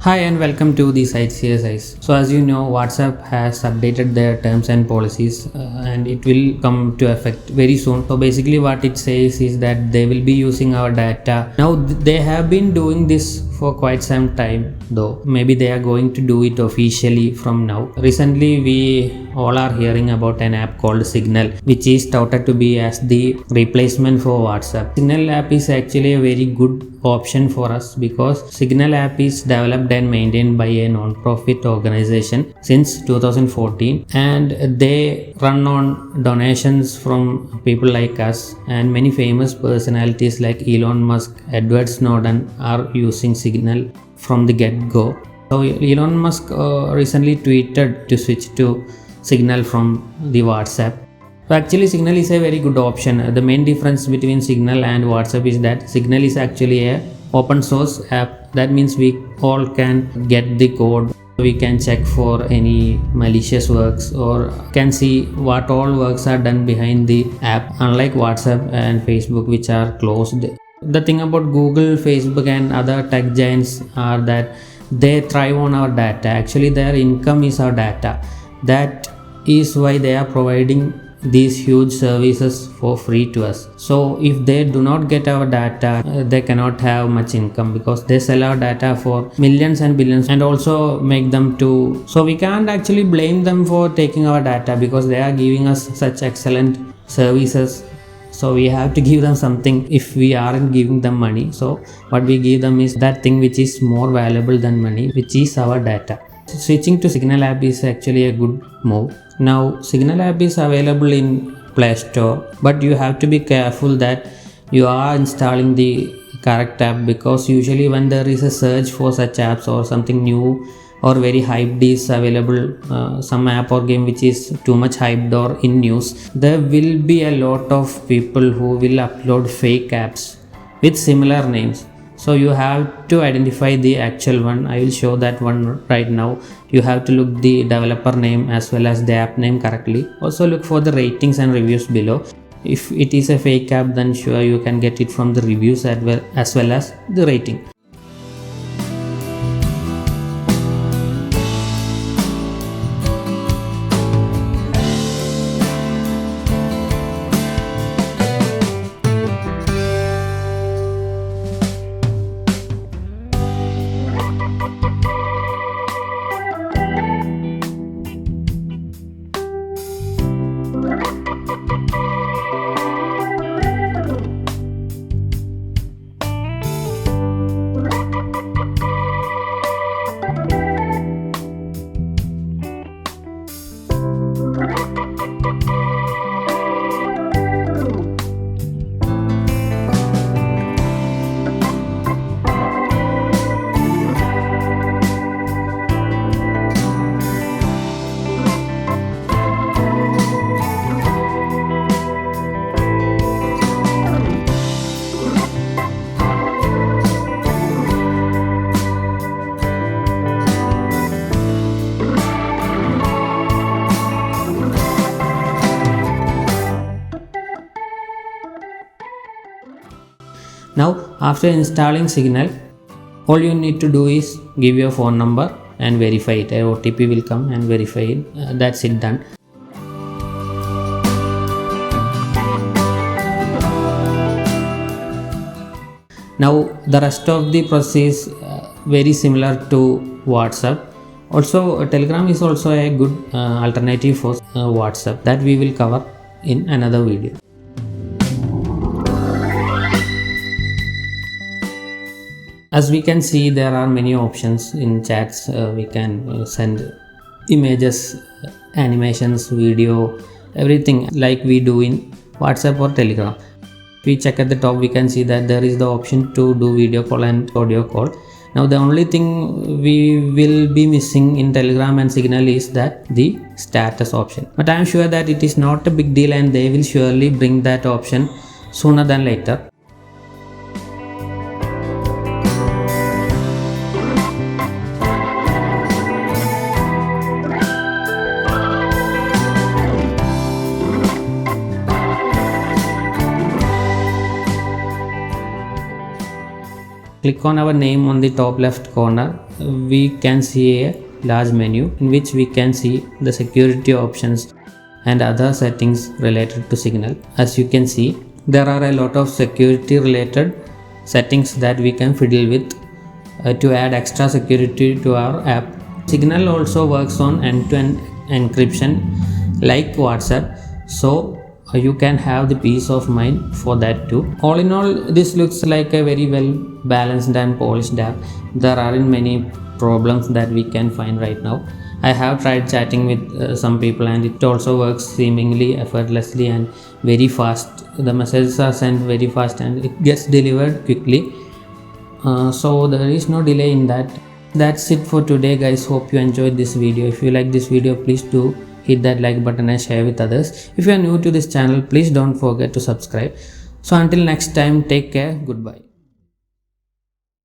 Hi and welcome to the site CSIs. So as you know, WhatsApp has updated their terms and policies and it will come to effect very soon. So basically what it says is that they will be using our data. Now they have been doing this for quite some time though. Maybe they are going to do it officially from now. Recently we all are hearing about an app called Signal, which is touted to be as the replacement for WhatsApp. Signal app is actually a very good option for us because Signal app is developed and maintained by a non-profit organization since 2014 and they run on donations from people like us, and many famous personalities like Elon Musk, Edward Snowden are using Signal from the get-go. So Elon Musk recently tweeted to switch to Signal from the WhatsApp. So actually Signal is a very good option. The main difference between Signal and WhatsApp is that Signal is actually a open source app. That means we all can get the code. We can check for any malicious works or can see what all works are done behind the app, unlike WhatsApp and Facebook, which are closed. The thing about Google, Facebook and other tech giants are that they thrive on our data. Actually their income is our data. That is why they are providing these huge services for free to us. So if they do not get our data, they cannot have much income because they sell our data for millions and billions and also make them to, so we can't actually blame them for taking our data because they are giving us such excellent services. So we have to give them something if we aren't giving them money. So what we give them is that thing which is more valuable than money, which is our data. Switching to Signal app is actually a good move. Now Signal app is available in Play Store, but you have to be careful that you are installing the correct app, because usually when there is a search for such apps or something new or very hyped is available, some app or game which is too much hyped or in news, there will be a lot of people who will upload fake apps with similar names. So you have to identify the actual one. I will show that one right now. You have to look the developer name as well as the app name correctly. Also look for the ratings and reviews below. If it is a fake app, then sure you can get it from the reviews as well as the rating. Now after installing Signal, all you need to do is give your phone number and verify it. A OTP will come and verify it. That's it, done. Now the rest of the process is very similar to WhatsApp. Also Telegram is also a good alternative for WhatsApp that we will cover in another video. As we can see, there are many options in chats. We can send images, animations, video, everything like we do in WhatsApp or Telegram. If we check at the top, we can see that there is the option to do video call and audio call. Now the only thing we will be missing in Telegram and Signal is that the status option. But I am sure that it is not a big deal and they will surely bring that option sooner than later. click on our name on the top left corner, we can see a large menu in which we can see the security options and other settings related to Signal. As you can see, there are a lot of security related settings that we can fiddle with to add extra security to our app. Signal also works on end-to-end encryption like WhatsApp, so you can have the peace of mind for that too. All in all, this looks like a very well balanced and polished app. There aren't many problems that we can find right now. I have tried chatting with some people and it also works seemingly effortlessly and very fast. The messages are sent very fast and it gets delivered quickly. So there is no delay in that. That's it for today, guys. Hope you enjoyed this video. If you like this video, please do hit that like button and share with others. If you are new to this channel, please don't forget to subscribe. So until next time, take care. Goodbye.